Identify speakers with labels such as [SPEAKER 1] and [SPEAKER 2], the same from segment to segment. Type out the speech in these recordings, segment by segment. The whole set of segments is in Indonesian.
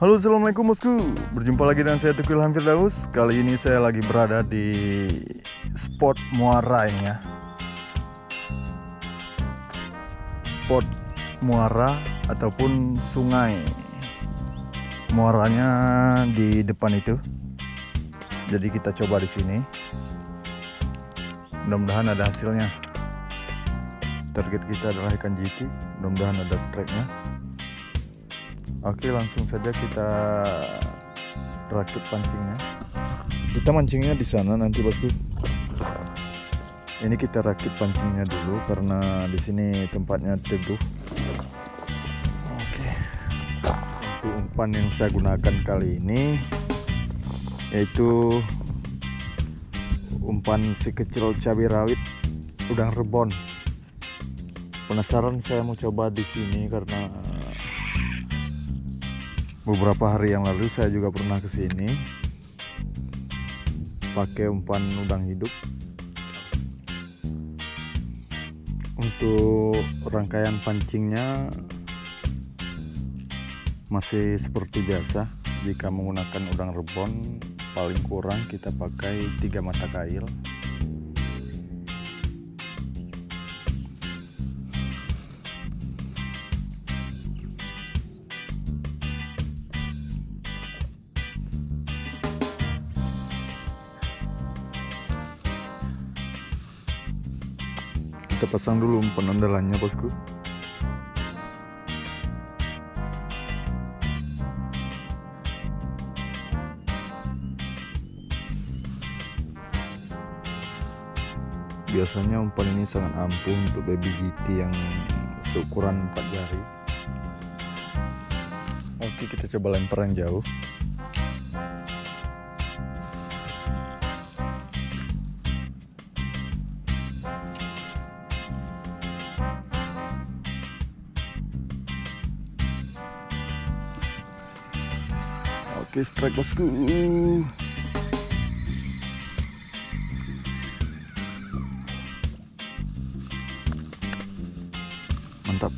[SPEAKER 1] Halo, assalamualaikum bosku. Berjumpa lagi dengan saya Teguh Ilham Firdaus. Kali ini saya lagi berada di spot muara ini ya. Spot muara ataupun sungai. Muaranya di depan itu. Jadi kita coba di sini. Mudah-mudahan ada hasilnya. Target kita adalah ikan GT. Mudah-mudahan ada strike-nya. Oke, langsung saja kita rakit pancingnya. Kita mancingnya di sana nanti bosku. Ini kita rakit pancingnya dulu karena di sini tempatnya teduh. Oke. Untuk umpan yang saya gunakan kali ini yaitu umpan si kecil cabai rawit udang rebon. Penasaran saya mau coba di sini karena beberapa hari yang lalu saya juga pernah ke sini pakai umpan udang hidup. Untuk rangkaian pancingnya masih seperti biasa. Jika menggunakan udang rebon paling kurang kita pakai 3 mata kail. Kita pasang dulu umpan andalannya bosku. Biasanya umpan ini sangat ampuh untuk baby GT yang seukuran 4 jari. Oke, kita coba lempar yang jauh. Oke, strike bosku. Mantap.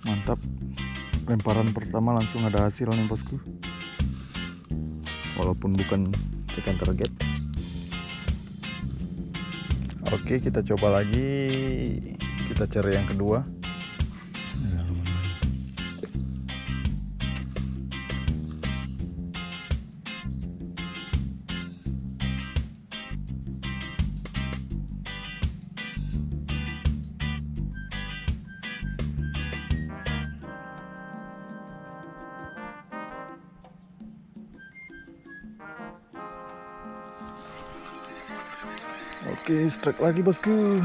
[SPEAKER 1] Mantap. Lemparan pertama langsung ada hasil nih bosku. Walaupun bukan tekan target. Oke, kita coba lagi. Kita cari yang kedua. Oke, strike lagi bosku.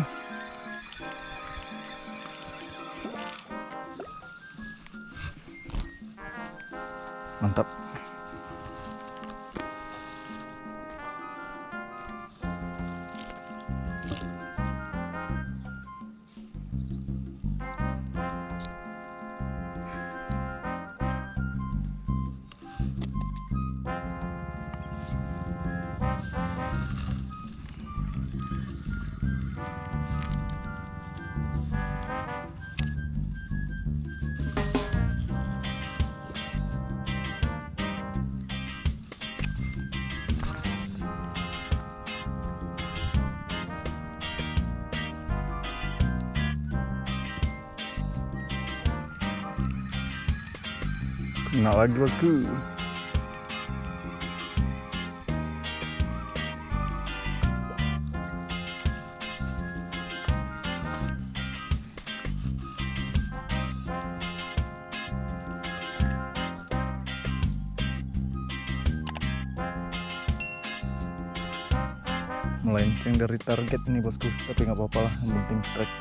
[SPEAKER 1] Mantap. Kena lagi bosku. Melenceng dari target ini bosku, tapi nggak apa-apa lah, yang penting strike.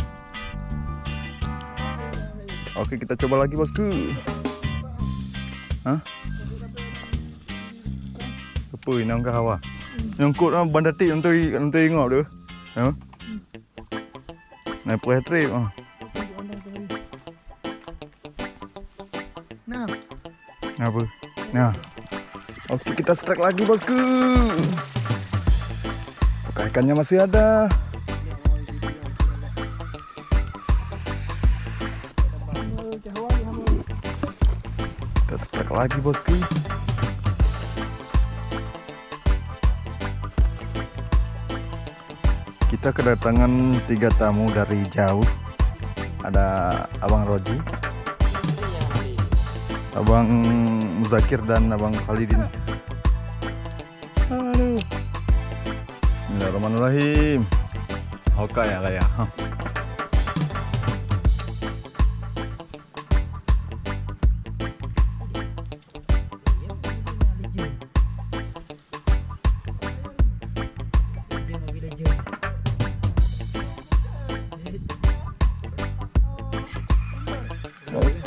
[SPEAKER 1] Oke, kita coba lagi bosku. Hah? Apa ini angka hawa? Nyangkut lah bandar tik nanti ingat tu. Ya. Naik play trip.
[SPEAKER 2] Nah,
[SPEAKER 1] Apa? Nah. Oke, kita strike lagi bosku. Ikannya masih ada. Kita strike lagi bosku. Kita kedatangan 3 tamu dari jauh. Ada Abang Roji, Abang Muzakir, dan Abang Khalidin. Aduh. Bismillahirrahmanirrahim. Hoka ya lah ya.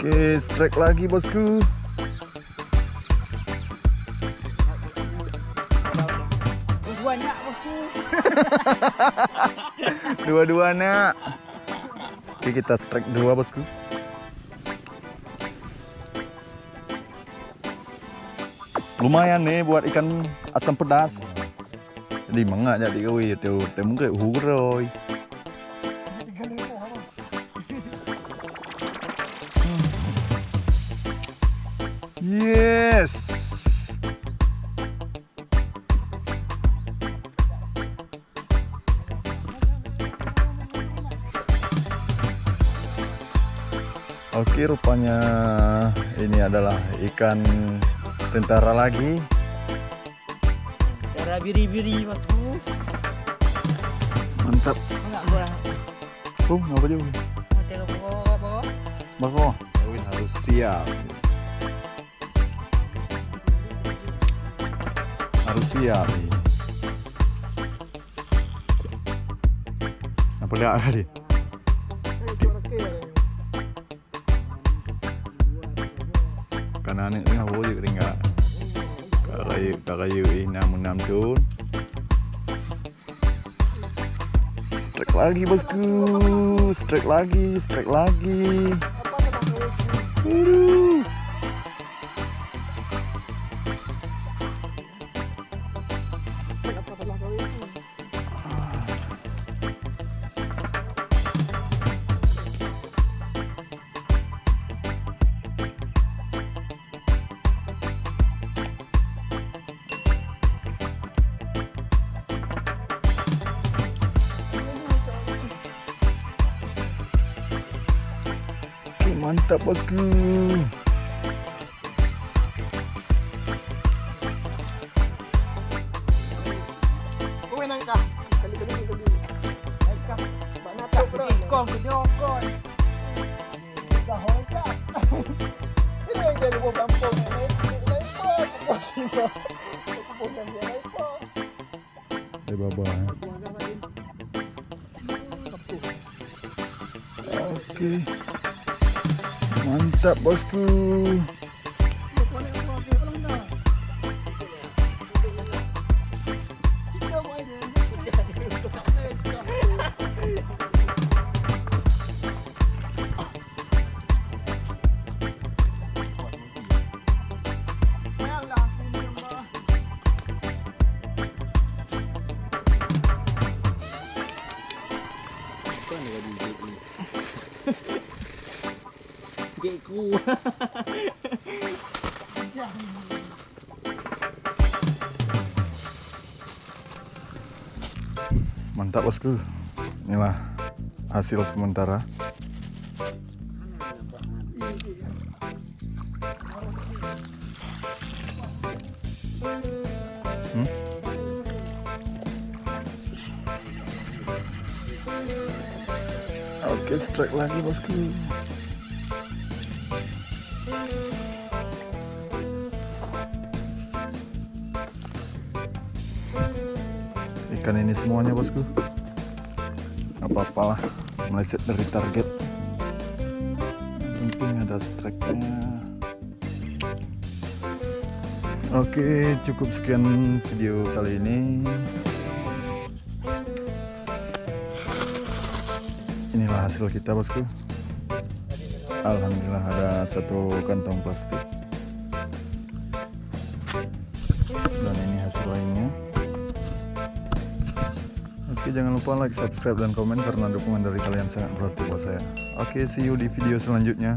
[SPEAKER 1] Oke, strike lagi bosku.
[SPEAKER 2] Dua-duanya bosku.
[SPEAKER 1] Dua-duanya. Oke, kita strike 2 bosku. Lumayan nih buat ikan asam pedas. Jadi mangga jadi oi tuh temu kayak huroi. Yes. Oke, rupanya ini adalah ikan tentara lagi.
[SPEAKER 2] Cara biri-biri bosku.
[SPEAKER 1] Mantap.
[SPEAKER 2] Enggak gua.
[SPEAKER 1] Apa juga?
[SPEAKER 2] Oke, bawa.
[SPEAKER 1] Bako, Ewin harus siap. Harus siap nih. Apa enggak kali? Karena ini nggak boleh enggak. Karayu ini namun tun. Strike lagi bosku. Strike lagi. Mantap bosku.
[SPEAKER 2] Kowe nangka. Kali. Nangka. Mana tak kong ke jokon. Hoka. Ini yang jadi bom kampung. Naik po. Aku bukan dia naik po.
[SPEAKER 1] Baba. Oke. Mantap bosku.
[SPEAKER 2] Geku.
[SPEAKER 1] Mantap bosku. Inilah hasil sementara. Oke, strike lagi bosku. Ikan ini semuanya bosku. Apa-apalah meleset dari target. Penting ada strike-nya. Oke, cukup sekian video kali ini. Inilah hasil kita bosku. Alhamdulillah ada 1 kantong plastik. Dan ini hasil lainnya. Oke, jangan lupa like, subscribe, dan komen karena dukungan dari kalian sangat berarti buat saya. Oke, see you di video selanjutnya.